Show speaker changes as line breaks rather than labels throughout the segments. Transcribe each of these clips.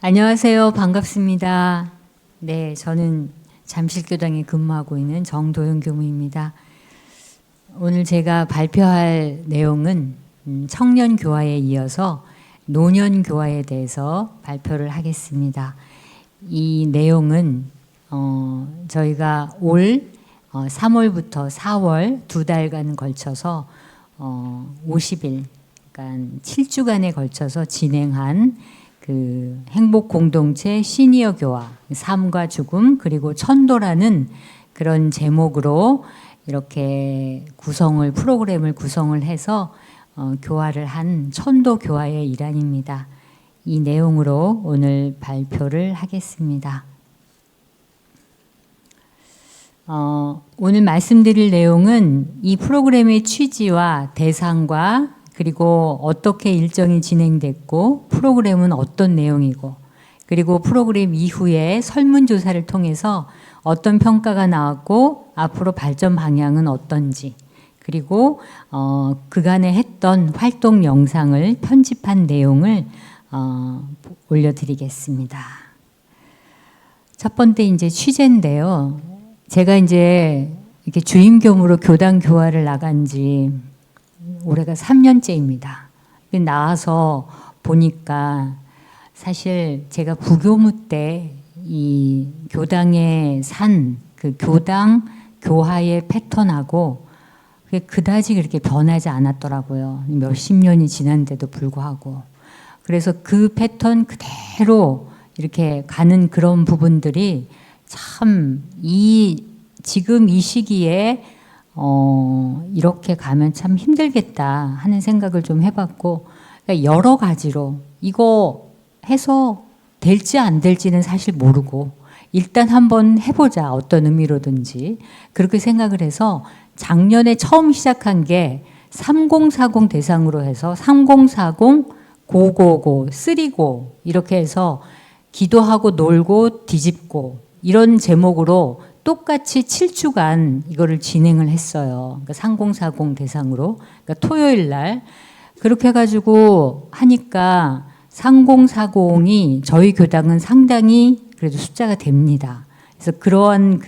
안녕하세요. 반갑습니다. 네, 저는 잠실교당에 근무하고 있는 정도영 교무입니다. 오늘 제가 발표할 내용은 청년교화에 이어서 노년교화에 대해서 발표를 하겠습니다. 이 내용은 저희가 올 3월부터 4월 두 달간 걸쳐서 50일, 그러니까 7주간에 걸쳐서 진행한 그 행복 공동체 시니어 교화, 삶과 죽음 그리고 천도라는 그런 제목으로 이렇게 프로그램을 구성을 해서 교화를 한 천도 교화의 일환입니다. 이 내용으로 오늘 발표를 하겠습니다. 오늘 말씀드릴 내용은 이 프로그램의 취지와 대상과 그리고 어떻게 일정이 진행됐고 프로그램은 어떤 내용이고 그리고 프로그램 이후에 설문조사를 통해서 어떤 평가가 나왔고 앞으로 발전 방향은 어떤지 그리고 그간에 했던 활동 영상을 편집한 내용을 올려드리겠습니다. 첫 번째 이제 취재인데요. 제가 이제 이렇게 주임교무로 교당 교화를 나간 지 올해가 3년째입니다. 나와서 보니까 사실 제가 부교무 때 이 교당에 산 그 교당 교화의 패턴하고 그다지 그렇게 변하지 않았더라고요. 몇십 년이 지난데도 불구하고. 그래서 그 패턴 그대로 이렇게 가는 그런 부분들이 참 지금 이 시기에 이렇게 가면 참 힘들겠다 하는 생각을 좀 해봤고, 그러니까 여러 가지로 이거 해서 될지 안 될지는 사실 모르고 일단 한번 해보자, 어떤 의미로든지 그렇게 생각을 해서 작년에 처음 시작한 게 3040 대상으로 해서 3040 고고고 쓰리고 이렇게 해서 기도하고 놀고 뒤집고 이런 제목으로 똑같이 7주간 이거를 진행을 했어요. 그러니까 3040 대상으로. 그러니까 토요일 날. 그렇게 해가지고 하니까 3040이 저희 교당은 상당히 그래도 숫자가 됩니다. 그래서 그러한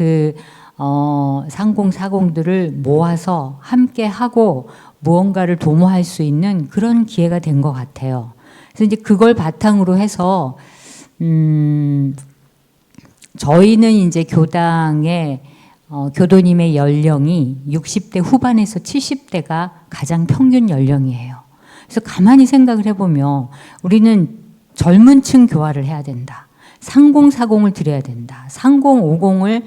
3040들을 모아서 함께 하고 무언가를 도모할 수 있는 그런 기회가 된 것 같아요. 그래서 이제 그걸 바탕으로 해서 저희는 이제 교당의 교도님의 연령이 60대 후반에서 70대가 가장 평균 연령이에요. 그래서 가만히 생각을 해보면 우리는 젊은 층 교화를 해야 된다. 3040을 드려야 된다. 3050을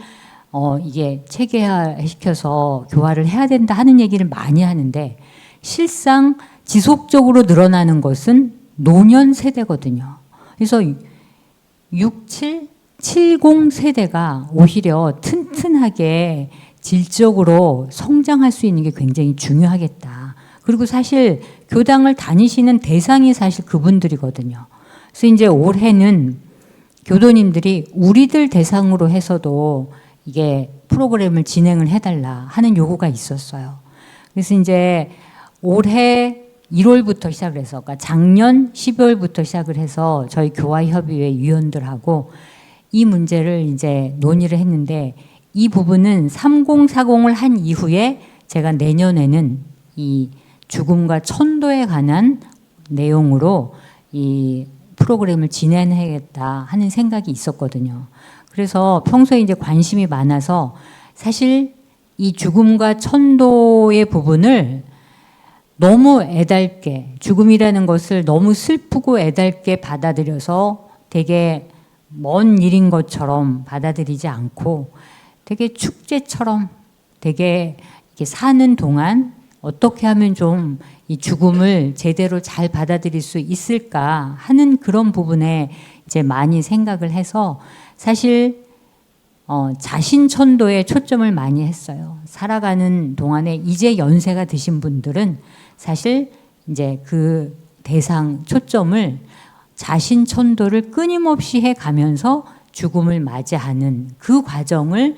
이게 체계화시켜서 교화를 해야 된다 하는 얘기를 많이 하는데 실상 지속적으로 늘어나는 것은 노년 세대거든요. 그래서 70 세대가 오히려 튼튼하게 질적으로 성장할 수 있는 게 굉장히 중요하겠다. 그리고 사실 교당을 다니시는 대상이 사실 그분들이거든요. 그래서 이제 올해는 교도님들이 우리들 대상으로 해서도 이게 프로그램을 진행을 해달라 하는 요구가 있었어요. 그래서 이제 올해 1월부터 시작을 해서, 그러니까 작년 12월부터 시작을 해서 저희 교화협의회 위원들하고 이 문제를 이제 논의를 했는데 이 부분은 3040을 한 이후에 제가 내년에는 이 죽음과 천도에 관한 내용으로 이 프로그램을 진행해야겠다 하는 생각이 있었거든요. 그래서 평소에 이제 관심이 많아서 사실 이 죽음과 천도의 부분을 너무 애달게, 죽음이라는 것을 너무 슬프고 애달게 받아들여서 되게 먼 일인 것처럼 받아들이지 않고 되게 축제처럼 되게 이렇게 사는 동안 어떻게 하면 좀 이 죽음을 제대로 잘 받아들일 수 있을까 하는 그런 부분에 이제 많이 생각을 해서 사실 자신천도에 초점을 많이 했어요. 살아가는 동안에 이제 연세가 드신 분들은 사실 이제 그 대상 초점을 자신천도를 끊임없이 해가면서 죽음을 맞이하는 그 과정을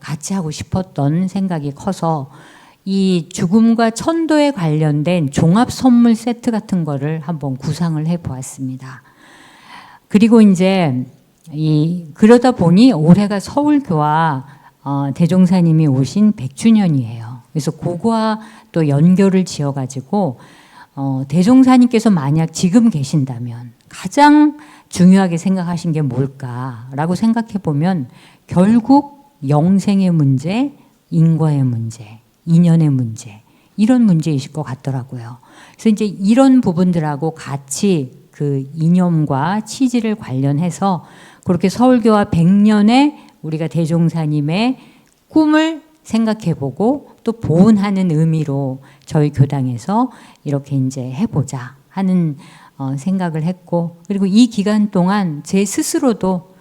같이 하고 싶었던 생각이 커서 이 죽음과 천도에 관련된 종합 선물 세트 같은 거를 한번 구상을 해 보았습니다. 그리고 이제 그러다 보니 올해가 서울교화 대종사님이 오신 100주년이에요. 그래서 그거와 또 연결을 지어가지고 대종사님께서 만약 지금 계신다면 가장 중요하게 생각하신 게 뭘까라고 생각해 보면 결국 영생의 문제, 인과의 문제, 인연의 문제 이런 문제이실 것 같더라고요. 그래서 이제 이런 부분들하고 같이 그 이념과 취지를 관련해서 그렇게 서울교화 100년에 우리가 대종사님의 꿈을 생각해보고 또 보훈하는 의미로 저희 교당에서 이렇게 이제 해보자 하는 생각을 했고, 그리고 이 기간 동안 제 스스로도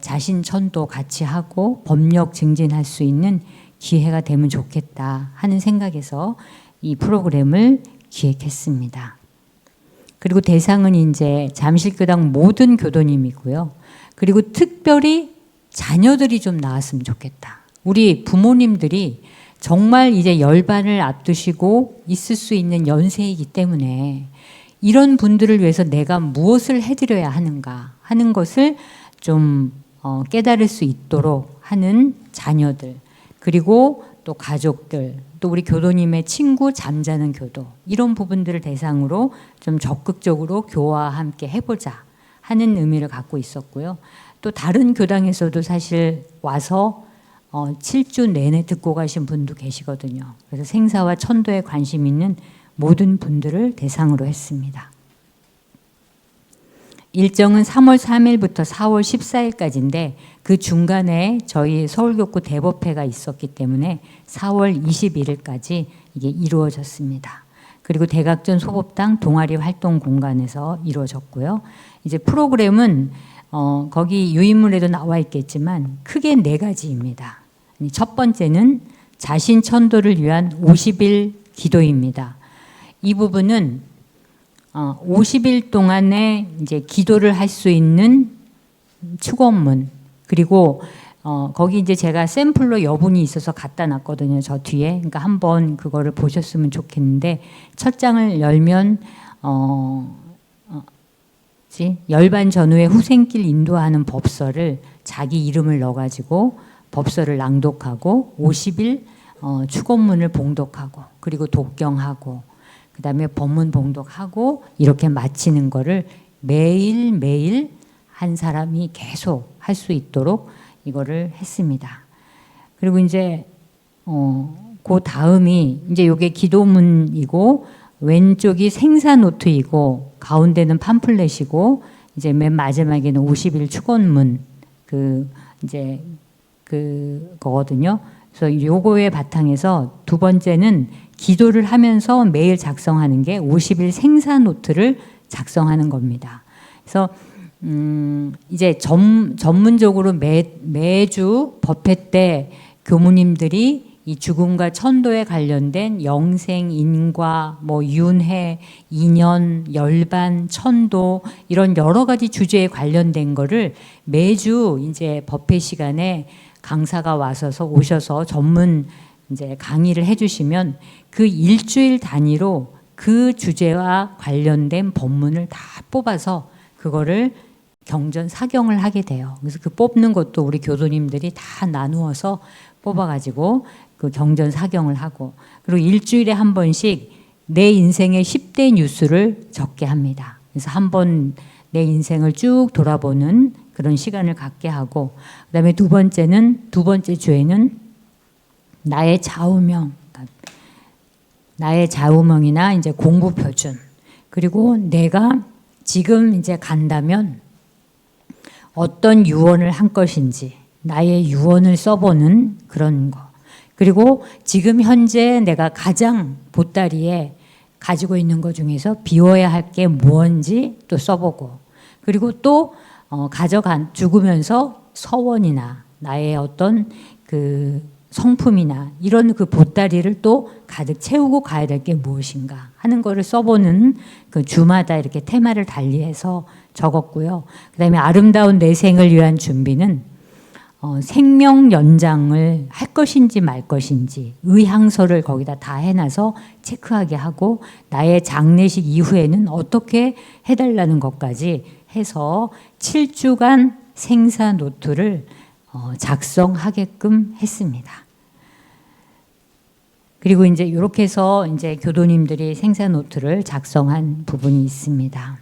자신 천도 같이 하고 법력 증진할 수 있는 기회가 되면 좋겠다 하는 생각에서 이 프로그램을 기획했습니다. 그리고 대상은 이제 잠실교당 모든 교도님이고요. 그리고 특별히 자녀들이 좀 나왔으면 좋겠다. 우리 부모님들이 정말 이제 열반을 앞두시고 있을 수 있는 연세이기 때문에 이런 분들을 위해서 내가 무엇을 해드려야 하는가 하는 것을 좀 깨달을 수 있도록 하는 자녀들, 그리고 또 가족들, 또 우리 교도님의 친구, 잠자는 교도, 이런 부분들을 대상으로 좀 적극적으로 교화와 함께 해보자 하는 의미를 갖고 있었고요. 또 다른 교당에서도 사실 와서 7주 내내 듣고 가신 분도 계시거든요. 그래서 생사와 천도에 관심 있는 모든 분들을 대상으로 했습니다. 일정은 3월 3일부터 4월 14일까지인데 그 중간에 저희 서울교구 대법회가 있었기 때문에 4월 21일까지 이게 이루어졌습니다. 그리고 대각전 소법당 동아리 활동 공간에서 이루어졌고요. 이제 프로그램은 거기 유인물에도 나와 있겠지만 크게 4가지입니다. 첫 번째는 자신 천도를 위한 50일 기도입니다. 이 부분은 50일 동안에 이제 기도를 할 수 있는 축원문, 그리고 거기 이제 제가 샘플로 여분이 있어서 갖다 놨거든요. 저 뒤에. 그러니까 한번 그거를 보셨으면 좋겠는데, 첫 장을 열면 열반 전후에 후생길 인도하는 법서를 자기 이름을 넣어가지고 법서를 낭독하고 50일 축원문을 봉독하고 그리고 독경하고 그 다음에 법문 봉독하고 이렇게 마치는 거를 매일매일 한 사람이 계속 할 수 있도록 이거를 했습니다. 그리고 이제 그 다음이 이제 요게 기도문이고 왼쪽이 생사 노트이고 가운데는 팜플렛이고 이제 맨 마지막에는 50일 축원문 이제 그거거든요. 그래서 요거의 바탕에서 두 번째는 기도를 하면서 매일 작성하는 게 50일 생사 노트를 작성하는 겁니다. 그래서 이제 전문적으로 매주 법회 때 교무님들이 이 죽음과 천도에 관련된 영생, 인과, 뭐 윤회, 인연, 열반, 천도 이런 여러 가지 주제에 관련된 거를 매주 이제 법회 시간에 강사가 오셔서 전문 이제 강의를 해주시면 그 일주일 단위로 그 주제와 관련된 법문을 다 뽑아서 그거를 경전 사경을 하게 돼요. 그래서 그 뽑는 것도 우리 교도님들이 다 나누어서 뽑아가지고 그 경전 사경을 하고, 그리고 일주일에 한 번씩 내 인생의 10대 뉴스를 적게 합니다. 그래서 한 번 내 인생을 쭉 돌아보는 그런 시간을 갖게 하고, 그다음에 두 번째 주에는 나의 좌우명이나 이제 공부 표준, 그리고 내가 지금 이제 간다면 어떤 유언을 한 것인지 나의 유언을 써보는 그런 거, 그리고 지금 현재 내가 가장 보따리에 가지고 있는 것 중에서 비워야 할 게 뭔지 또 써보고, 그리고 또 죽으면서 서원이나 나의 어떤 그 성품이나 이런 그 보따리를 또 가득 채우고 가야 될 게 무엇인가 하는 거를 써보는 그 주마다 이렇게 테마를 달리해서 적었고요. 그다음에 아름다운 내 생을 위한 준비는 생명 연장을 할 것인지 말 것인지 의향서를 거기다 다 해놔서 체크하게 하고 나의 장례식 이후에는 어떻게 해달라는 것까지 해서 7주간 생사 노트를 작성하게끔 했습니다. 그리고 이제 이렇게 해서 이제 교도님들이 생사 노트를 작성한 부분이 있습니다.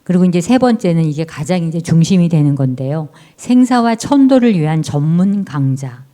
그리고 이제 세 번째는 이게 가장 이제 중심이 되는 건데요. 생사와 천도를 위한 전문 강좌.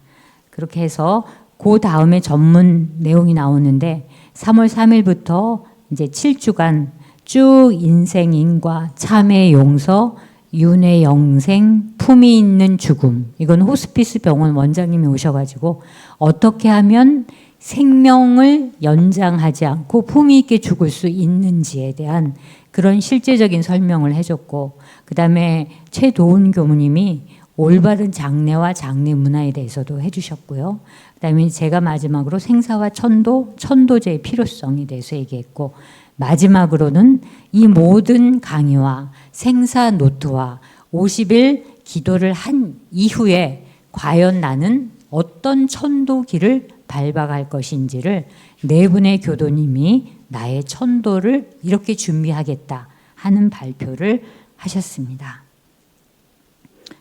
그렇게 해서 그 다음에 전문 내용이 나오는데 3월 3일부터 이제 7주간 쭉 인생인과 참회 용서, 윤회 영생, 품위 있는 죽음. 이건 호스피스 병원 원장님이 오셔가지고 어떻게 하면 생명을 연장하지 않고 품위 있게 죽을 수 있는지에 대한 그런 실제적인 설명을 해줬고, 그 다음에 최도훈 교무님이 올바른 장례와 장례 문화에 대해서도 해주셨고요. 그 다음에 제가 마지막으로 생사와 천도, 천도제의 필요성에 대해서 얘기했고, 마지막으로는 이 모든 강의와 생사 노트와 50일 기도를 한 이후에 과연 나는 어떤 천도길을 밟아갈 것인지를 네 분의 교도님이 나의 천도를 이렇게 준비하겠다 하는 발표를 하셨습니다.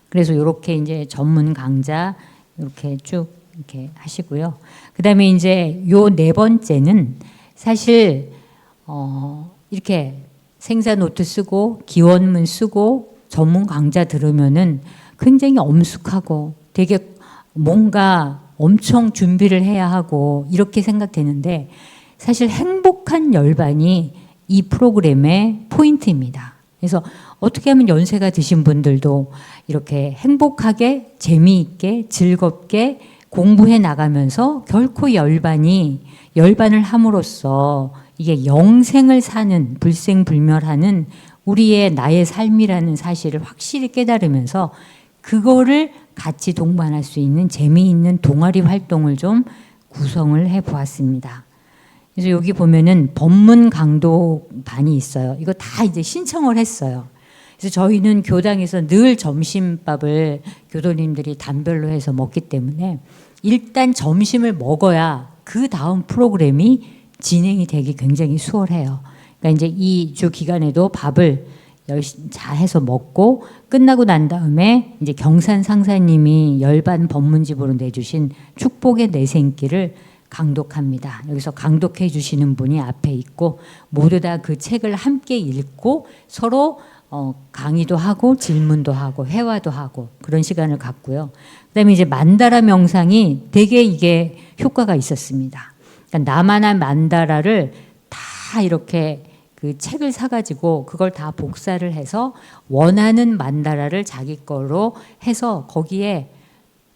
그래서 이렇게 이제 전문 강좌 이렇게 쭉 이렇게 하시고요. 그 다음에 이제 요 네 번째는 사실 이렇게 생사 노트 쓰고 기원문 쓰고 전문 강좌 들으면은 굉장히 엄숙하고 되게 뭔가 엄청 준비를 해야 하고 이렇게 생각되는데 사실 행복한 열반이 이 프로그램의 포인트입니다. 그래서 어떻게 하면 연세가 드신 분들도 이렇게 행복하게 재미있게 즐겁게 공부해 나가면서 결코 열반을 함으로써 이게 영생을 사는 불생불멸하는 우리의 나의 삶이라는 사실을 확실히 깨달으면서 그거를 같이 동반할 수 있는 재미있는 동아리 활동을 좀 구성을 해 보았습니다. 그래서 여기 보면은 법문 강도반이 있어요. 이거 다 이제 신청을 했어요. 그래서 저희는 교당에서 늘 점심밥을 교도님들이 단별로 해서 먹기 때문에 일단 점심을 먹어야 그 다음 프로그램이 진행이 되기 굉장히 수월해요. 그러니까 이제 이 주 기간에도 밥을 열심히 잘 해서 먹고 끝나고 난 다음에 이제 경산 상사님이 열반 법문집으로 내주신 축복의 내생길을 강독합니다. 여기서 강독해 주시는 분이 앞에 있고 모두 다 그 책을 함께 읽고 서로 강의도 하고 질문도 하고 회화도 하고 그런 시간을 갖고요. 그다음에 이제 만다라 명상이 되게 이게 효과가 있었습니다. 그러니까 나만한 만다라를 다 이렇게 그 책을 사가지고 그걸 다 복사를 해서 원하는 만다라를 자기 거로 해서 거기에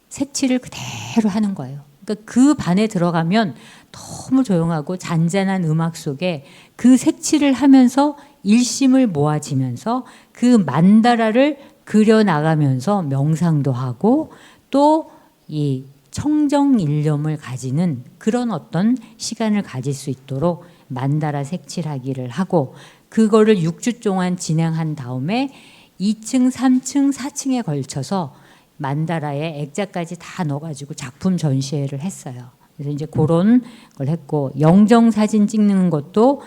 색칠을 그대로 하는 거예요. 그러니까 그 반에 들어가면 너무 조용하고 잔잔한 음악 속에 그 색칠을 하면서 일심을 모아지면서 그 만다라를 그려나가면서 명상도 하고 또 이 청정일념을 가지는 그런 어떤 시간을 가질 수 있도록 만다라 색칠하기를 하고 그거를 6주 동안 진행한 다음에 2층, 3층, 4층에 걸쳐서 만다라에 액자까지 다 넣어가지고 작품 전시회를 했어요. 그래서 이제 그런 걸 했고 영정 사진 찍는 것도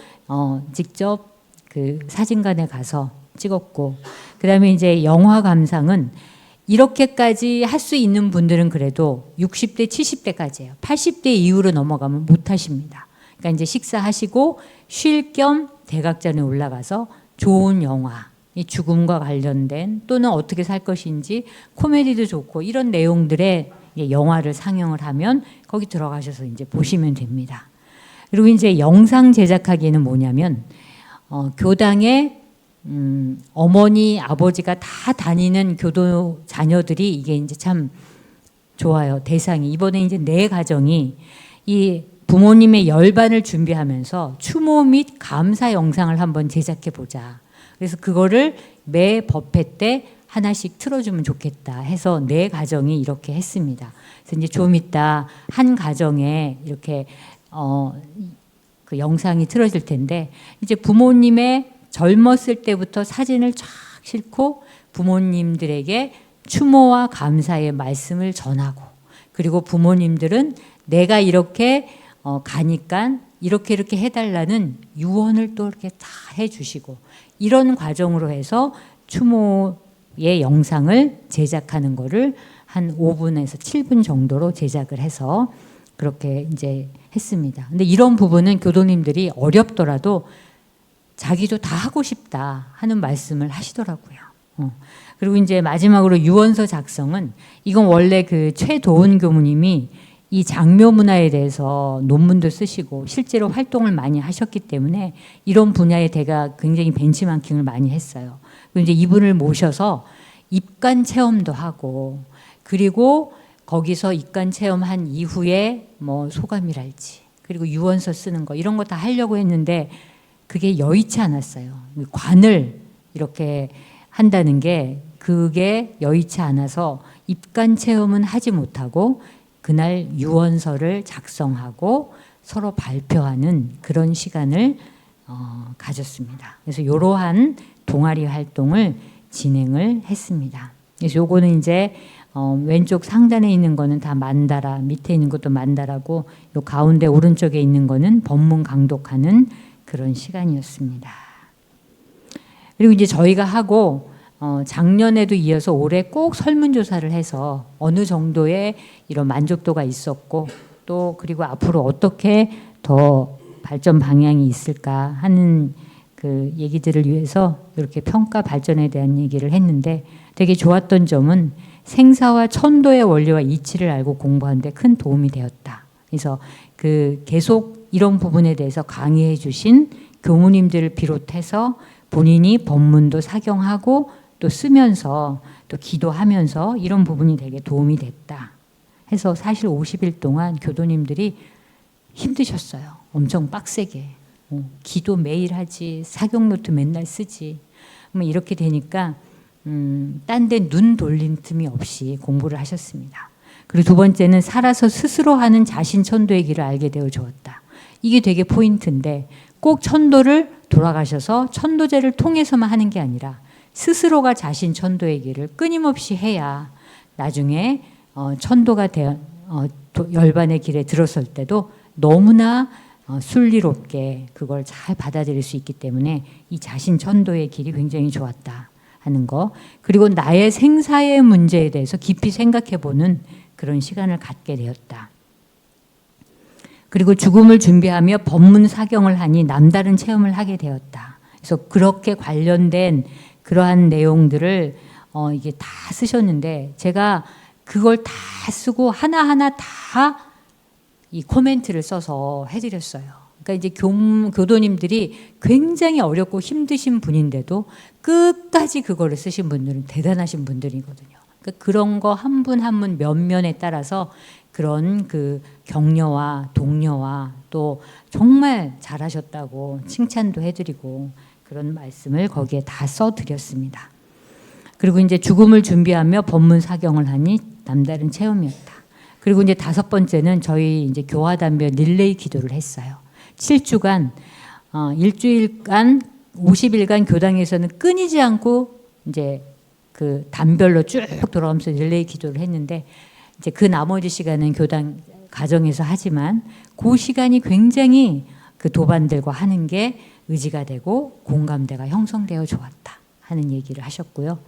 직접 그 사진관에 가서 찍었고 그다음에 이제 영화 감상은 이렇게까지 할 수 있는 분들은 그래도 60대, 70대까지예요. 80대 이후로 넘어가면 못 하십니다. 그러니까 이제 식사하시고 쉴 겸 대각전에 올라가서 좋은 영화, 이 죽음과 관련된 또는 어떻게 살 것인지 코미디도 좋고 이런 내용들의 영화를 상영을 하면 거기 들어가셔서 이제 보시면 됩니다. 그리고 이제 영상 제작하기에는 뭐냐면 교당에 어머니, 아버지가 다 다니는 교도 자녀들이 이게 이제 참 좋아요. 대상이 이번에 이제 네 가정이 이 부모님의 열반을 준비하면서 추모 및 감사 영상을 한번 제작해 보자. 그래서 그거를 매 법회 때 하나씩 틀어주면 좋겠다 해서 네 가정이 이렇게 했습니다. 그래서 이제 좀 이따 한 가정에 이렇게 그 영상이 틀어질 텐데 이제 부모님의 젊었을 때부터 사진을 쫙 싣고 부모님들에게 추모와 감사의 말씀을 전하고, 그리고 부모님들은 내가 이렇게 가니까 이렇게 해달라는 유언을 또 이렇게 다 해주시고, 이런 과정으로 해서 추모의 영상을 제작하는 거를 한 5분에서 7분 정도로 제작을 해서 그렇게 이제 했습니다. 근데 이런 부분은 교도님들이 어렵더라도 자기도 다 하고 싶다 하는 말씀을 하시더라고요. 그리고 이제 마지막으로 유언서 작성은, 이건 원래 그 최도은 교무님이 이 장묘 문화에 대해서 논문도 쓰시고 실제로 활동을 많이 하셨기 때문에 이런 분야에 제가 굉장히 벤치마킹을 많이 했어요. 그리고 이제 이분을 모셔서 입관 체험도 하고, 그리고 거기서 입관 체험한 이후에 뭐 소감이랄지, 그리고 유언서 쓰는 거, 이런 거 다 하려고 했는데 그게 여의치 않았어요. 관을 이렇게 한다는 게 그게 여의치 않아서 입관 체험은 하지 못하고 그날 유언서를 작성하고 서로 발표하는 그런 시간을 가졌습니다. 그래서 이러한 동아리 활동을 진행을 했습니다. 그래서 요거는 이제 왼쪽 상단에 있는 거는 다 만다라, 밑에 있는 것도 만다라고, 요 가운데 오른쪽에 있는 거는 법문 강독하는 그런 시간이었습니다. 그리고 이제 저희가 하고 작년에도 이어서 올해 꼭 설문조사를 해서 어느 정도의 이런 만족도가 있었고, 또 그리고 앞으로 어떻게 더 발전 방향이 있을까 하는 그 얘기들을 위해서 이렇게 평가 발전에 대한 얘기를 했는데, 되게 좋았던 점은 생사와 천도의 원리와 이치를 알고 공부하는 데 큰 도움이 되었다. 그래서 그 계속 이런 부분에 대해서 강의해 주신 교무님들을 비롯해서 본인이 법문도 사경하고 또 쓰면서 또 기도하면서 이런 부분이 되게 도움이 됐다 해서, 사실 50일 동안 교도님들이 힘드셨어요. 엄청 빡세게. 기도 매일 하지, 사경 노트 맨날 쓰지. 뭐 이렇게 되니까 딴 데 눈 돌린 틈이 없이 공부를 하셨습니다. 그리고 두 번째는 살아서 스스로 하는 자신 천도의 길을 알게 되어 주었다. 이게 되게 포인트인데, 꼭 천도를 돌아가셔서 천도제를 통해서만 하는 게 아니라 스스로가 자신 천도의 길을 끊임없이 해야 나중에 천도가 열반의 길에 들었을 때도 너무나 순리롭게 그걸 잘 받아들일 수 있기 때문에 이 자신 천도의 길이 굉장히 좋았다 하는 거. 그리고 나의 생사의 문제에 대해서 깊이 생각해보는 그런 시간을 갖게 되었다. 그리고 죽음을 준비하며 법문 사경을 하니 남다른 체험을 하게 되었다. 그래서 그렇게 관련된 그러한 내용들을 이게 다 쓰셨는데, 제가 그걸 다 쓰고 하나하나 다 이 코멘트를 써서 해드렸어요. 그러니까 이제 교도님들이 굉장히 어렵고 힘드신 분인데도 끝까지 그거를 쓰신 분들은 대단하신 분들이거든요. 그러니까 그런 거 한 분 한 분 면면에 따라서 그런 그 격려와 독려와 또 정말 잘하셨다고 칭찬도 해드리고 그런 말씀을 거기에 다 써드렸습니다. 그리고 이제 죽음을 준비하며 법문 사경을 하니 남다른 체험이었다. 그리고 이제 다섯 번째는 저희 이제 교화담배 릴레이 기도를 했어요. 7주간, 일주일간, 50일간 교당에서는 끊이지 않고 이제 그 단별로 쭉 돌아가면서 릴레이 기도를 했는데, 이제 그 나머지 시간은 교당 가정에서 하지만 그 시간이 굉장히 그 도반들과 하는 게 의지가 되고 공감대가 형성되어 좋았다 하는 얘기를 하셨고요.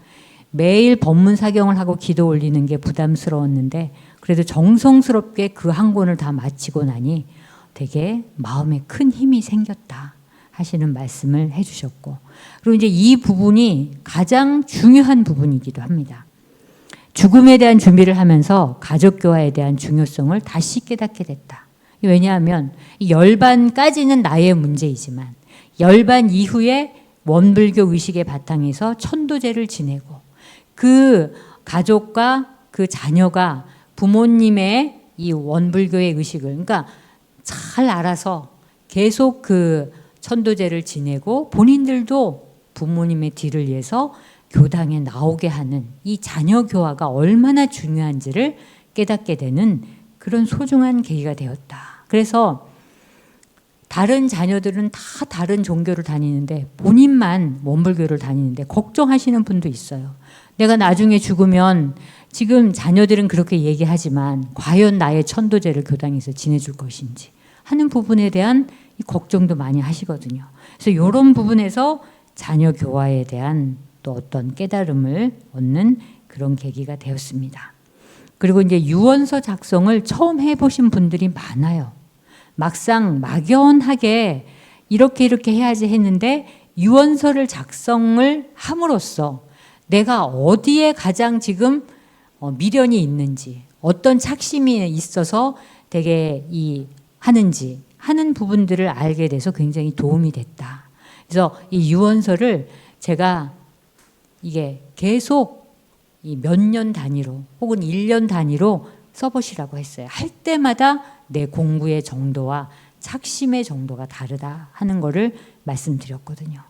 매일 법문 사경을 하고 기도 올리는 게 부담스러웠는데 그래도 정성스럽게 그 한 권을 다 마치고 나니 되게 마음에 큰 힘이 생겼다 하시는 말씀을 해주셨고, 그리고 이제 이 부분이 가장 중요한 부분이기도 합니다. 죽음에 대한 준비를 하면서 가족교화에 대한 중요성을 다시 깨닫게 됐다. 왜냐하면 이 열반까지는 나의 문제이지만 열반 이후에 원불교 의식의 바탕에서 천도제를 지내고 그 가족과 그 자녀가 부모님의 이 원불교의 의식을 그러니까 잘 알아서 계속 그 천도제를 지내고 본인들도 부모님의 뒤를 이어서 교당에 나오게 하는 이 자녀 교화가 얼마나 중요한지를 깨닫게 되는 그런 소중한 계기가 되었다. 그래서 다른 자녀들은 다 다른 종교를 다니는데 본인만 원불교를 다니는데 걱정하시는 분도 있어요. 내가 나중에 죽으면 지금 자녀들은 그렇게 얘기하지만 과연 나의 천도제를 교당에서 지내줄 것인지 하는 부분에 대한 걱정도 많이 하시거든요. 그래서 이런 부분에서 자녀 교화에 대한 또 어떤 깨달음을 얻는 그런 계기가 되었습니다. 그리고 이제 유언서 작성을 처음 해보신 분들이 많아요. 막상 막연하게 이렇게 해야지 했는데 유언서를 작성을 함으로써 내가 어디에 가장 지금 미련이 있는지, 어떤 착심이 있어서 되게 하는지 하는 부분들을 알게 돼서 굉장히 도움이 됐다. 그래서 이 유언서를 제가 이게 계속 몇 년 단위로 혹은 1년 단위로 써보시라고 했어요. 할 때마다 내 공부의 정도와 착심의 정도가 다르다 하는 거를 말씀드렸거든요.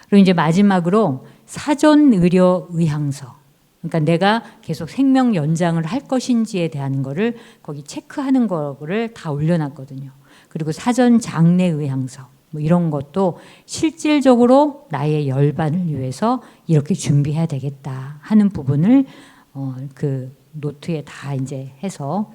그리고 이제 마지막으로 사전 의료 의향서. 그러니까 내가 계속 생명 연장을 할 것인지에 대한 거를 거기 체크하는 거를 다 올려놨거든요. 그리고 사전 장례 의향서 뭐 이런 것도 실질적으로 나의 열반을 위해서 이렇게 준비해야 되겠다 하는 부분을 그 노트에 다 이제 해서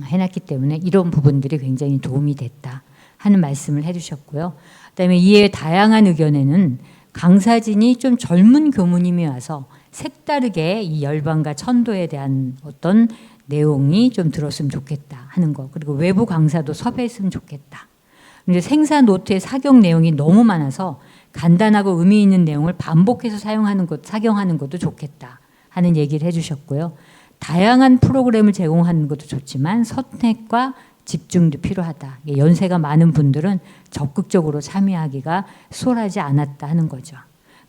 해놨기 때문에 이런 부분들이 굉장히 도움이 됐다 하는 말씀을 해주셨고요. 그다음에 이에 다양한 의견에는 강사진이 좀 젊은 교무님이 와서 색다르게 이 열반과 천도에 대한 어떤 내용이 좀 들었으면 좋겠다 하는 거, 그리고 외부 강사도 섭외했으면 좋겠다. 이제 생사 노트의 사경 내용이 너무 많아서 간단하고 의미 있는 내용을 반복해서 사경하는 것도 좋겠다 하는 얘기를 해주셨고요. 다양한 프로그램을 제공하는 것도 좋지만 선택과 집중도 필요하다. 연세가 많은 분들은 적극적으로 참여하기가 수월하지 않았다 하는 거죠.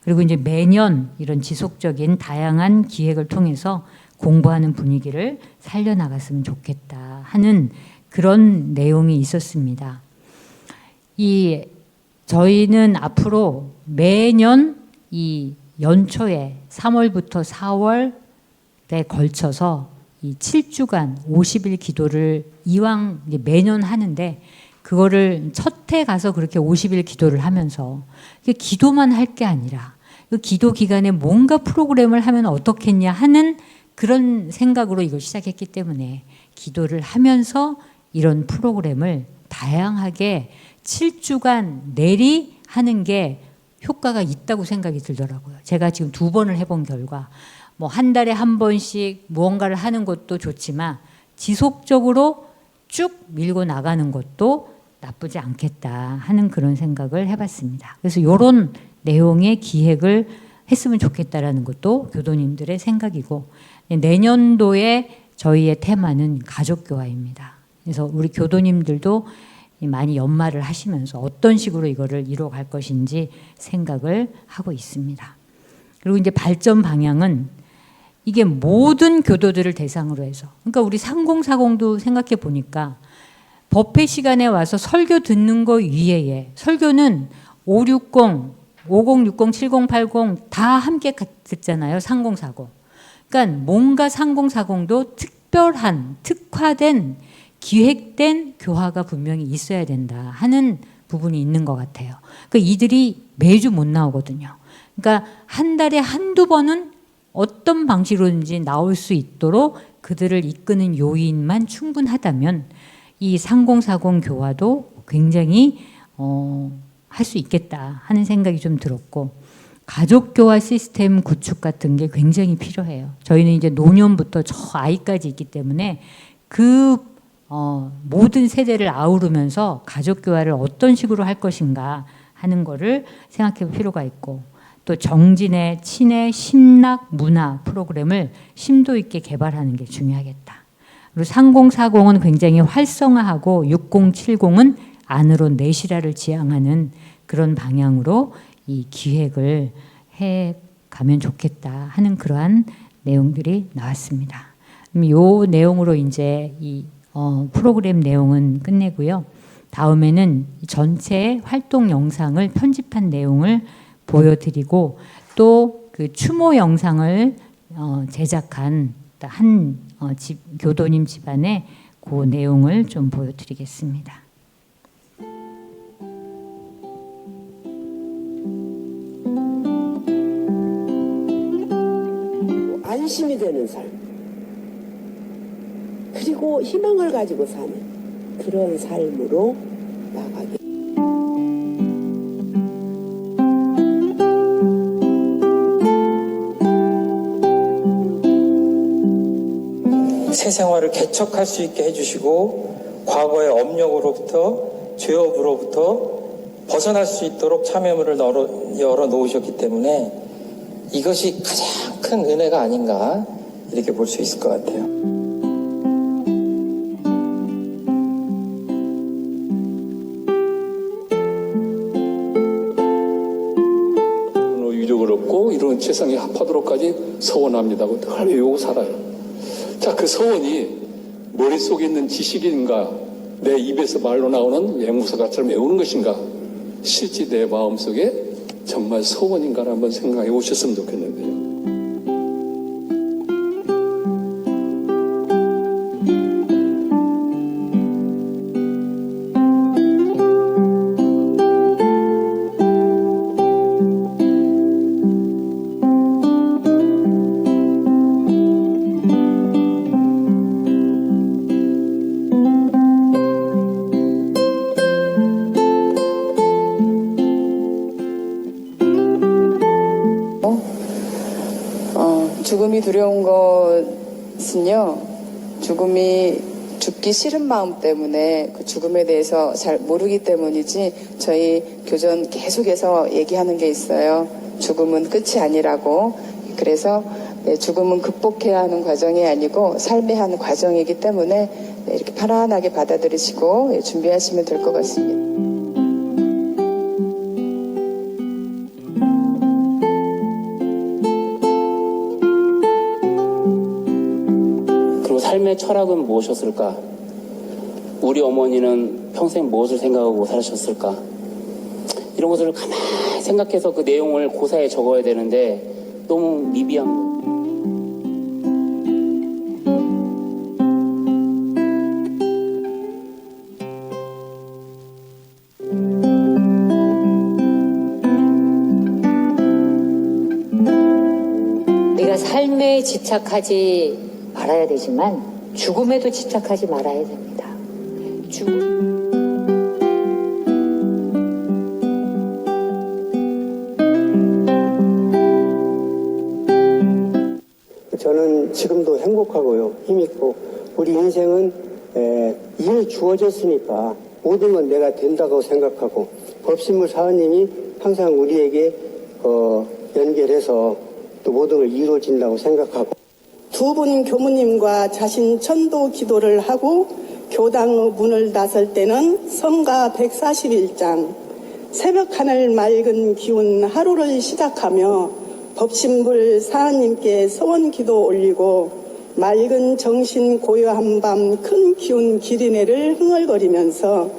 그리고 이제 매년 이런 지속적인 다양한 기획을 통해서 공부하는 분위기를 살려나갔으면 좋겠다 하는 그런 내용이 있었습니다. 저희는 앞으로 매년 이 연초에 3월부터 4월에 걸쳐서 이 7주간 50일 기도를 이왕 매년 하는데 그거를 첫 해 가서 그렇게 50일 기도를 하면서 기도만 할 게 아니라 그 기도 기간에 뭔가 프로그램을 하면 어떻겠냐 하는 그런 생각으로 이걸 시작했기 때문에 기도를 하면서 이런 프로그램을 다양하게 7주간 내리 하는 게 효과가 있다고 생각이 들더라고요. 제가 지금 2번을 해본 결과 뭐 한 달에 한 번씩 무언가를 하는 것도 좋지만 지속적으로 쭉 밀고 나가는 것도 나쁘지 않겠다 하는 그런 생각을 해봤습니다. 그래서 이런 내용의 기획을 했으면 좋겠다라는 것도 교도님들의 생각이고, 내년도에 저희의 테마는 가족교화입니다. 그래서 우리 교도님들도 많이 연말을 하시면서 어떤 식으로 이거를 이뤄갈 것인지 생각을 하고 있습니다. 그리고 이제 발전 방향은 이게 모든 교도들을 대상으로 해서, 그러니까 우리 3040도 생각해 보니까 법회 시간에 와서 설교 듣는 거 이외에 설교는 560, 5060, 7080 다 함께 듣잖아요. 3040. 그러니까 뭔가 3040도 특별한, 특화된, 기획된 교화가 분명히 있어야 된다 하는 부분이 있는 것 같아요. 그러니까 이들이 매주 못 나오거든요. 그러니까 한 달에 한두 번은 어떤 방식으로든지 나올 수 있도록 그들을 이끄는 요인만 충분하다면 이 3040 교화도 굉장히 할 수 있겠다 하는 생각이 좀 들었고, 가족교화 시스템 구축 같은 게 굉장히 필요해요. 저희는 이제 노년부터 저 아이까지 있기 때문에 그 모든 세대를 아우르면서 가족교화를 어떤 식으로 할 것인가 하는 거를 생각해 볼 필요가 있고, 또 정진의 친의 심락 문화 프로그램을 심도 있게 개발하는 게 중요하겠다. 그리고 3040은 굉장히 활성화하고 6070은 안으로 내실화를 지향하는 그런 방향으로 이 기획을 해 가면 좋겠다 하는 그러한 내용들이 나왔습니다. 이 내용으로 이제 이 프로그램 내용은 끝내고요. 다음에는 전체 활동 영상을 편집한 내용을 보여드리고, 또 그 추모 영상을 제작한 한 교도님 집안의 그 내용을 좀 보여드리겠습니다.
안심이 되는 삶, 그리고 희망을 가지고 사는 그런 삶으로 나가게.
새 생활을 개척할 수 있게 해주시고 과거의 업력으로부터 죄업으로부터 벗어날 수 있도록 참여문을 열어 놓으셨기 때문에 이것이 가장 큰 은혜가 아닌가 이렇게 볼 수 있을 것 같아요.
유력을 얻고 이런 세상에 합하도록까지 서원합니다. 늘 외우고 살아요. 자, 그 서원이 머릿속에 있는 지식인가 내 입에서 말로 나오는 맹무서가처럼 외우는 것인가 실제 내 마음속에 정말 서원인가를 한번 생각해 보셨으면 좋겠는데요.
죽음이 두려운 것은요, 죽음이 죽기 싫은 마음 때문에 그 죽음에 대해서 잘 모르기 때문이지, 저희 교전 계속해서 얘기하는 게 있어요. 죽음은 끝이 아니라고. 그래서 죽음은 극복해야 하는 과정이 아니고 삶의 한 과정이기 때문에 이렇게 편안하게 받아들이시고 준비하시면 될 것 같습니다.
삶의 철학은 무엇이었을까? 우리 어머니는 평생 무엇을 생각하고 살으셨을까? 이런 것을 가만히 생각해서 그 내용을 고사에 적어야 되는데 너무 미비한 거.
우리가 삶에 집착하지 말아야 되지만 죽음에도 집착하지 말아야 됩니다.
저는 지금도 행복하고요, 힘있고, 우리 인생은 일 주어졌으니까 모든 건 내가 된다고 생각하고, 법신물 사원님이 항상 우리에게 연결해서 또 모든 걸 이루어진다고 생각하고,
두 분 교무님과 자신 천도 기도를 하고 교당 문을 나설 때는 성가 141장 새벽 하늘 맑은 기운 하루를 시작하며 법신불 사하님께 서원 기도 올리고 맑은 정신 고요한 밤 큰 기운 기린애를 흥얼거리면서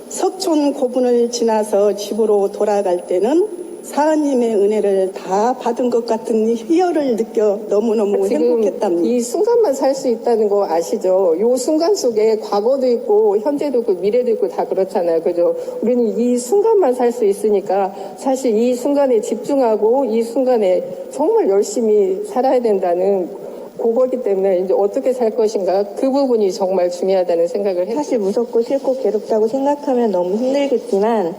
석촌 고분을 지나서 집으로 돌아갈 때는 사하님의 은혜를 다 받은 것 같은 희열을 느껴 너무너무 행복했답니다.
이 순간만 살 수 있다는 거 아시죠? 이 순간 속에 과거도 있고 현재도 있고 미래도 있고 다 그렇잖아요. 그죠? 우리는 이 순간만 살 수 있으니까 사실 이 순간에 집중하고 이 순간에 정말 열심히 살아야 된다는 그거기 때문에 이제 어떻게 살 것인가 그 부분이 정말 중요하다는 생각을 해요.
사실 무섭고 싫고 괴롭다고 생각하면 너무 힘들겠지만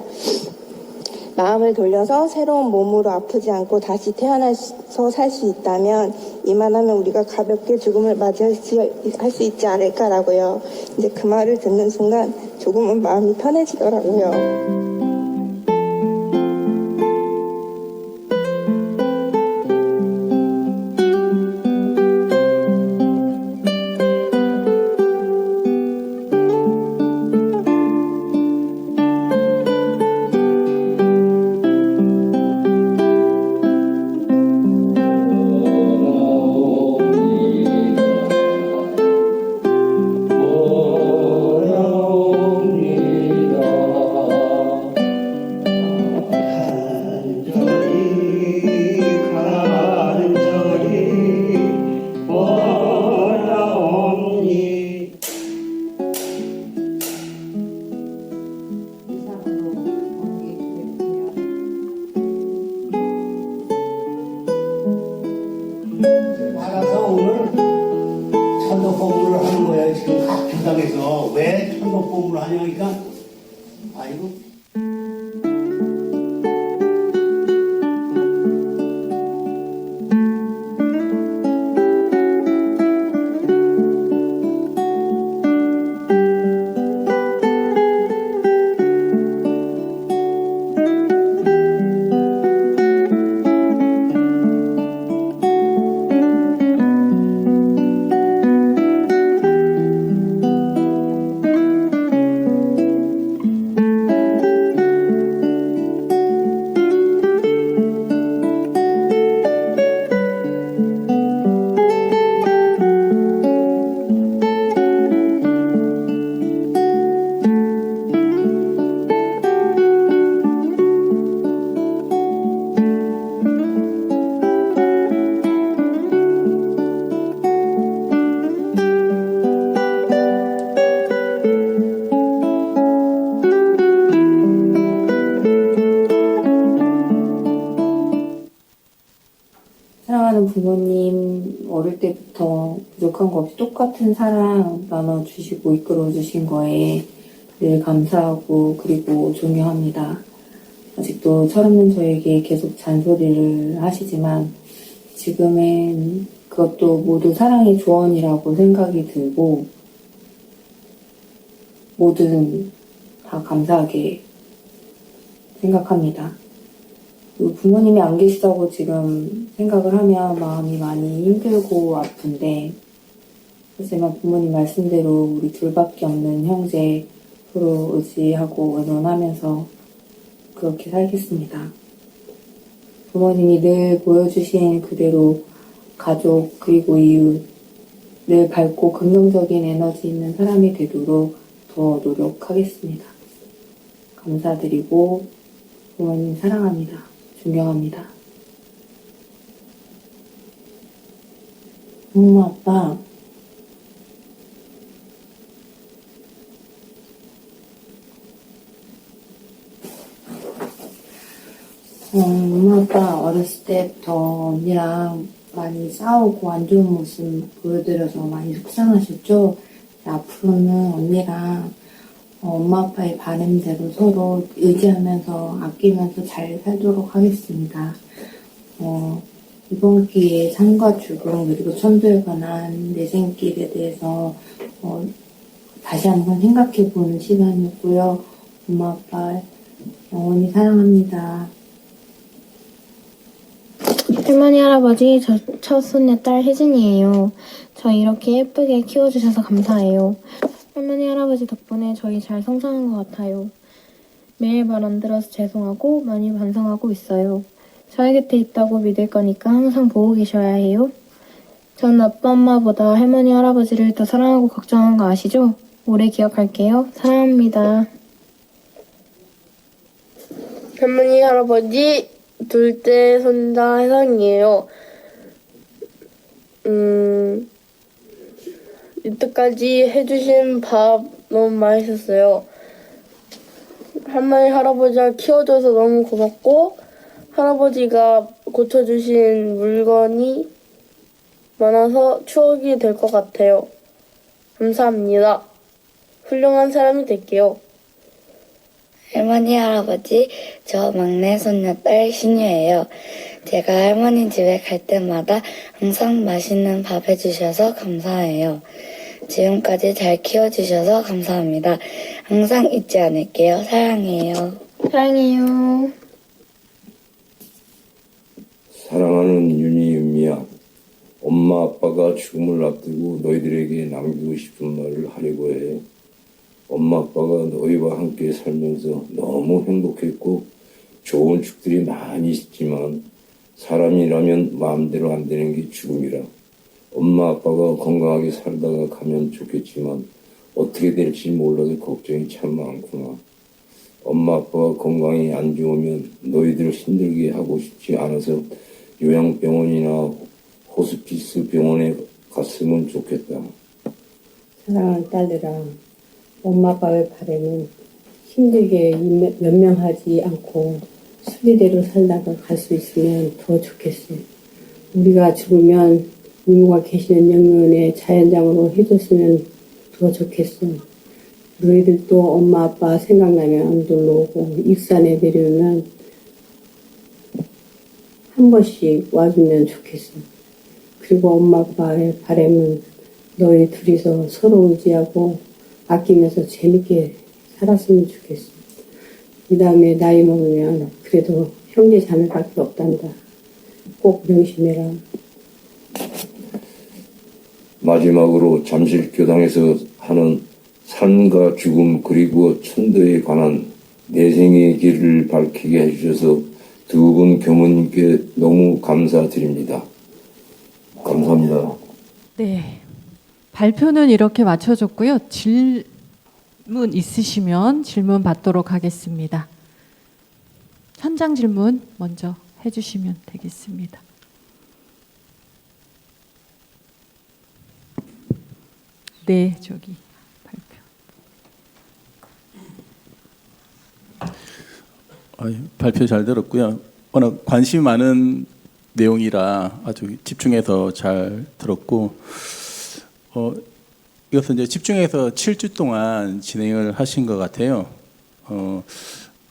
마음을 돌려서 새로운 몸으로 아프지 않고 다시 태어나서 살 수 있다면 이만하면 우리가 가볍게 죽음을 맞이할 수 있지 않을까라고요. 이제 그 말을 듣는 순간 조금은 마음이 편해지더라고요.
하는 거야 지금 각 교당에서. 왜 천복본부를 하냐니까 아이고.
사랑하는 부모님, 어릴 때부터 부족한 거 없이 똑같은 사랑 나눠주시고 이끌어주신 거에 늘 감사하고 그리고 존경합니다. 아직도 철없는 저에게 계속 잔소리를 하시지만 지금은 그것도 모두 사랑의 조언이라고 생각이 들고 뭐든 다 감사하게 생각합니다. 그리고 부모님이 안 계시다고 지금 생각을 하면 마음이 많이 힘들고 아픈데, 하지만 부모님 말씀대로 우리 둘밖에 없는 형제 서로 의지하고 의논하면서 그렇게 살겠습니다. 부모님이 늘 보여주신 그대로 가족 그리고 이웃, 늘 밝고 긍정적인 에너지 있는 사람이 되도록 더 노력하겠습니다. 감사드리고 부모님 사랑합니다. 존경합니다. 엄마, 아빠, 엄마, 아빠 어렸을 때부터 언니랑 많이 싸우고 안 좋은 모습 보여드려서 많이 속상하셨죠? 앞으로는 언니랑 엄마 아빠의 바람대로 서로 의지하면서 아끼면서 잘 살도록 하겠습니다. 이번 기회에 삶과 죽음 그리고 천도에 관한 내 생길에 대해서 다시 한번 생각해보는 시간이었고요. 엄마 아빠 영원히 사랑합니다.
할머니, 할아버지, 저 첫 손녀딸 혜진이에요. 저 이렇게 예쁘게 키워주셔서 감사해요. 할머니, 할아버지 덕분에 저희 잘 성장한 것 같아요. 매일 말 안 들어서 죄송하고 많이 반성하고 있어요. 저희 곁에 있다고 믿을 거니까 항상 보고 계셔야 해요. 전 아빠, 엄마보다 할머니, 할아버지를 더 사랑하고 걱정한 거 아시죠? 오래 기억할게요. 사랑합니다.
할머니, 할아버지, 둘째 손자 혜성이에요. 이때까지 해주신 밥 너무 맛있었어요. 할머니, 할아버지가 키워줘서 너무 고맙고, 할아버지가 고쳐주신 물건이 많아서 추억이 될 것 같아요. 감사합니다. 훌륭한 사람이 될게요.
할머니, 할아버지, 저 막내 손녀딸 신유예요. 제가 할머니 집에 갈 때마다 항상 맛있는 밥 해주셔서 감사해요. 지금까지 잘 키워주셔서 감사합니다. 항상 잊지 않을게요. 사랑해요.
사랑해요.
사랑하는 윤희, 윤미야. 엄마, 아빠가 죽음을 앞두고 너희들에게 남기고 싶은 말을 하려고 해. 엄마, 아빠가 너희와 함께 살면서 너무 행복했고 좋은 축들이 많이 있지만 사람이라면 마음대로 안 되는 게 죽음이라. 엄마, 아빠가 건강하게 살다가 가면 좋겠지만 어떻게 될지 몰라서 걱정이 참 많구나. 엄마, 아빠가 건강이 안 좋으면 너희들 힘들게 하고 싶지 않아서 요양병원이나 호스피스 병원에 갔으면 좋겠다.
사랑하는 딸들아, 엄마 아빠의 바람은 힘들게 연명하지 않고 순리대로 살다가 갈 수 있으면 더 좋겠어. 우리가 죽으면 이모가 계시는 영면에 자연장으로 해줬으면 더 좋겠어. 너희들도 엄마 아빠 생각나면 놀러 오고 익산에 내려오면 한 번씩 와주면 좋겠어. 그리고 엄마 아빠의 바람은 너희 둘이서 서로 의지하고 아끼면서 재밌게 살았으면 좋겠어. 이 다음에 나이 먹으면 그래도 형제 자매밖에 없단다. 꼭 명심해라.
마지막으로 잠실교당에서 하는 삶과 죽음 그리고 천도에 관한 내생의 길을 밝히게 해주셔서 두 분 교무님께 너무 감사드립니다. 감사합니다.
네, 발표는 이렇게 마쳐졌고요. 질문 있으시면 질문 받도록 하겠습니다. 현장 질문 먼저 해주시면 되겠습니다. 네, 저기
발표 잘 들었고요. 워낙 관심이 많은 내용이라 아주 집중해서 잘 들었고, 이것은 이제 집중해서 7주 동안 진행을 하신 것 같아요.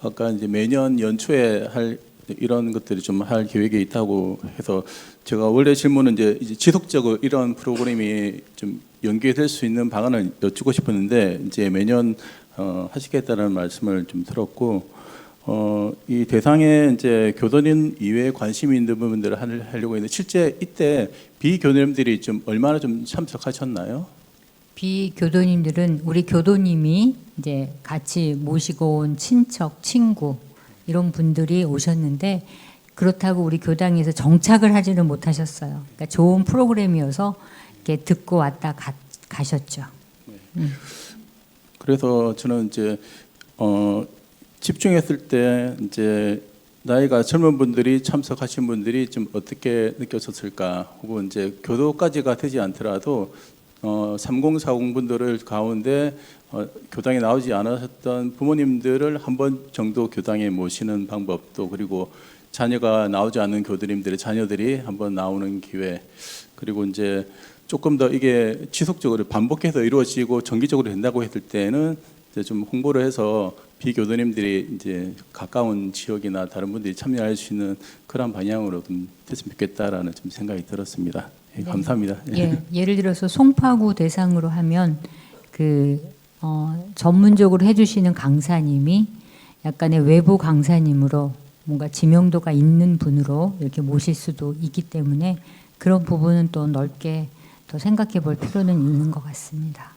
아까 이제 매년 연초에 할 이런 것들이 좀 할 계획이 있다고 해서 제가 원래 질문은 이제 지속적으로 이런 프로그램이 좀 연계될 수 있는 방안을 여쭙고 싶었는데 이제 매년 하시겠다는 말씀을 좀 들었고, 이 대상에 이제 교도님 이외에 관심이 있는 부분들을 하려고 했는데 실제 이때 비교도님들이 좀 얼마나 좀 참석하셨나요?
비교도님들은 우리 교도님이 이제 같이 모시고 온 친척, 친구 이런 분들이 오셨는데 그렇다고 우리 교당에서 정착을 하지는 못하셨어요. 그러니까 좋은 프로그램이어서 이렇게 듣고 왔다 가셨죠.
그래서 저는 이제 집중했을 때 이제 나이가 젊은 분들이 참석하신 분들이 좀 어떻게 느꼈었을까, 혹은 이제 교도까지가 되지 않더라도 3040 분들을 가운데 교당에 나오지 않으셨던 부모님들을 한 번 정도 교당에 모시는 방법도, 그리고 자녀가 나오지 않는 교도님들의 자녀들이 한번 나오는 기회, 그리고 이제 조금 더 이게 지속적으로 반복해서 이루어지고 정기적으로 된다고 했을 때는 이제 좀 홍보를 해서 비교도님들이 이제 가까운 지역이나 다른 분들이 참여할 수 있는 그런 방향으로 좀 됐으면 좋겠다라는 좀 생각이 들었습니다. 예,
네.
감사합니다.
예, 예를 들어서 송파구 대상으로 하면 전문적으로 해주시는 강사님이 약간의 외부 강사님으로 뭔가 지명도가 있는 분으로 이렇게 모실 수도 있기 때문에 그런 부분은 또 넓게 더 생각해 볼 필요는 있는 것 같습니다.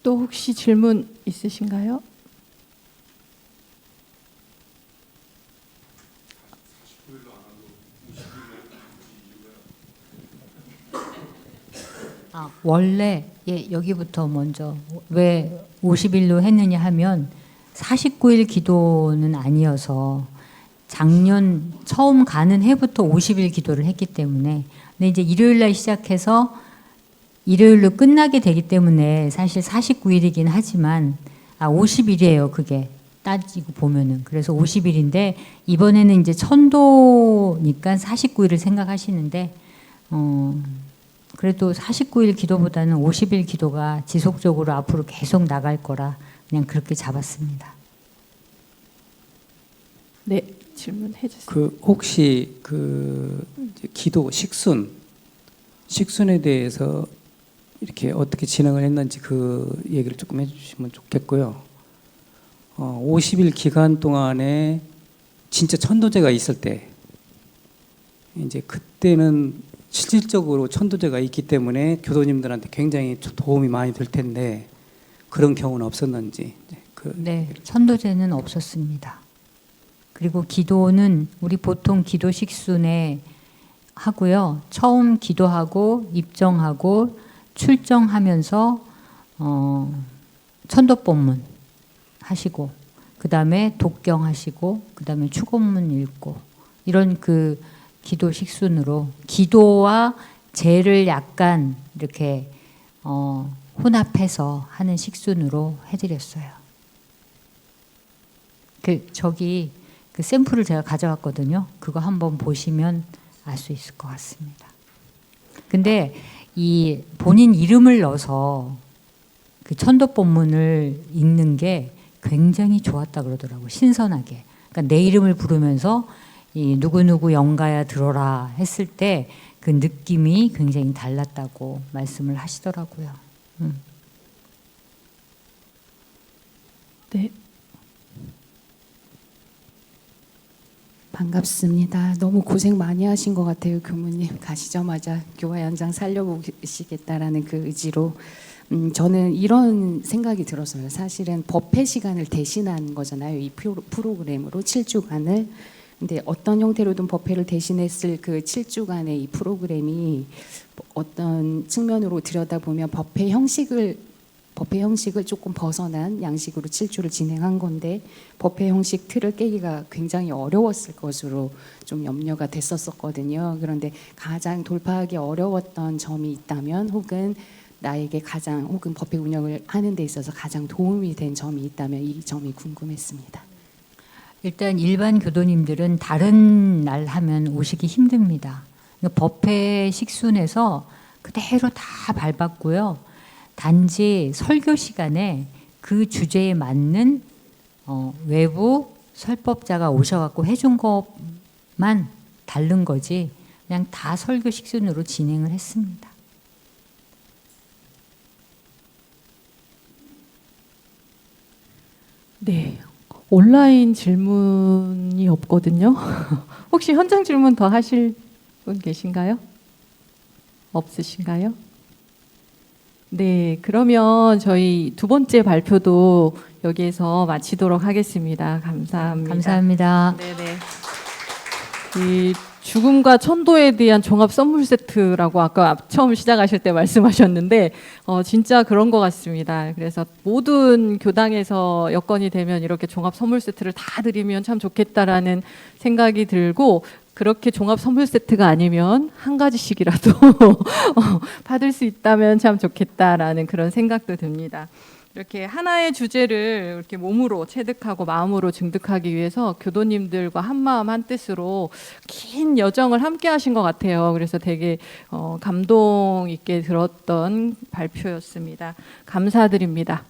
또 혹시 질문 있으신가요?
원래 여기부터 먼저 왜 50일로 했느냐 하면 49일 기도는 아니어서 작년 처음 가는 해부터 50일 기도를 했기 때문에, 근데 이제 일요일 날 시작해서 일요일로 끝나게 되기 때문에 사실 49일이긴 하지만 50일이에요. 그게 따지고 보면은. 그래서 50일인데 이번에는 이제 천도니까 49일을 생각하시는데 그래도 49일 기도보다는 50일 기도가 지속적으로 앞으로 계속 나갈 거라 그냥 그렇게 잡았습니다.
네, 질문해 주세요.
혹시 기도 식순에 대해서 이렇게 어떻게 진행을 했는지 그 얘기를 조금 해주시면 좋겠고요. 50일 기간 동안에 진짜 천도제가 있을 때 이제 그때는 실질적으로 천도제가 있기 때문에 교도님들한테 굉장히 도움이 많이 될 텐데 그런 경우는 없었는지.
네, 천도제는 없었습니다. 그리고 기도는 우리 보통 기도 식순에 하고요. 처음 기도하고 입정하고 출정하면서 천도법문 하시고 그 다음에 독경 하시고 그 다음에 축원문 읽고 이런 기도 식순으로 기도와 제를 약간 이렇게 혼합해서 하는 식순으로 해드렸어요. 저기 샘플을 제가 가져왔거든요. 그거 한번 보시면 알 수 있을 것 같습니다. 근데 이 본인 이름을 넣어서 그 천도법문을 읽는 게 굉장히 좋았다 그러더라고요. 신선하게. 그러니까 내 이름을 부르면서 이 누구누구 영가야 들어라 했을 때 그 느낌이 굉장히 달랐다고 말씀을 하시더라고요.
네.
반갑습니다. 너무 고생 많이 하신 것 같아요, 교무님. 가시자마자 교화 현장 살려보시겠다라는 그 의지로. 저는 이런 생각이 들었어요. 사실은 법회 시간을 대신한 거잖아요. 이 프로그램으로 7주간을. 근데 어떤 형태로든 법회를 대신했을 그 7주간의 이 프로그램이 어떤 측면으로 들여다보면 법회 형식을 조금 벗어난 양식으로 7주를 진행한 건데 법회 형식 틀을 깨기가 굉장히 어려웠을 것으로 좀 염려가 됐었거든요. 그런데 가장 돌파하기 어려웠던 점이 있다면 혹은 나에게 혹은 법회 운영을 하는 데 있어서 가장 도움이 된 점이 있다면 이 점이 궁금했습니다.
일단 일반 교도님들은 다른 날 하면 오시기 힘듭니다. 법회 식순에서 그대로 다 밟았고요. 단지 설교 시간에 그 주제에 맞는 외부 설법자가 오셔갖고 해준 것만 다른 거지 그냥 다 설교 식순으로 진행을 했습니다.
네. 온라인 질문이 없거든요. 혹시 현장 질문 더 하실 분 계신가요? 없으신가요? 네, 그러면 저희 두 번째 발표도 여기에서 마치도록 하겠습니다. 감사합니다.
감사합니다.
네네. 이 죽음과 천도에 대한 종합 선물 세트라고 아까 처음 시작하실 때 말씀하셨는데 진짜 그런 것 같습니다. 그래서 모든 교당에서 여건이 되면 이렇게 종합 선물 세트를 다 드리면 참 좋겠다라는 생각이 들고 그렇게 종합 선물 세트가 아니면 한 가지씩이라도 받을 수 있다면 참 좋겠다라는 그런 생각도 듭니다. 이렇게 하나의 주제를 이렇게 몸으로 체득하고 마음으로 증득하기 위해서 교도님들과 한마음 한뜻으로 긴 여정을 함께 하신 것 같아요. 그래서 되게 감동 있게 들었던 발표였습니다. 감사드립니다.